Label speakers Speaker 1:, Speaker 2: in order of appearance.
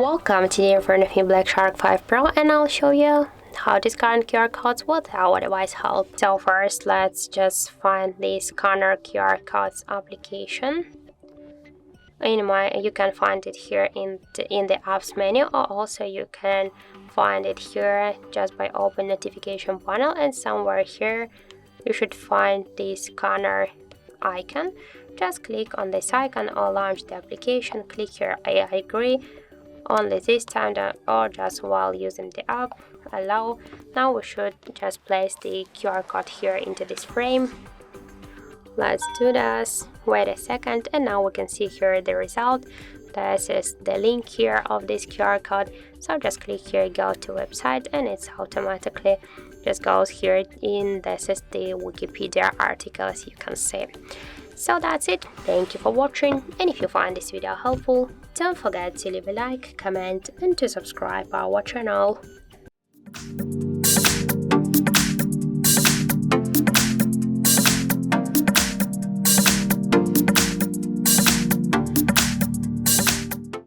Speaker 1: Welcome, today in front of me Black Shark 5 Pro, and I'll show you how to scan QR codes with our device help. So first, let's just find the scanner QR codes application. You can find it here in the apps menu, or also you can find it here just by open notification panel, and somewhere here you should find the scanner icon. Just click on this icon or launch the application. Click here I agree only this time, or just while using the app. Allow. Now we should just place the QR code here into this frame. Let's do this. Wait a second, and now we can see here the result. This is the link here of this QR code. So just click here, go to website, and it's automatically just goes here in. This is the Wikipedia article, as you can see. So that's it. Thank you for watching, and if you find this video helpful, don't forget to leave a like, comment, and to subscribe our channel.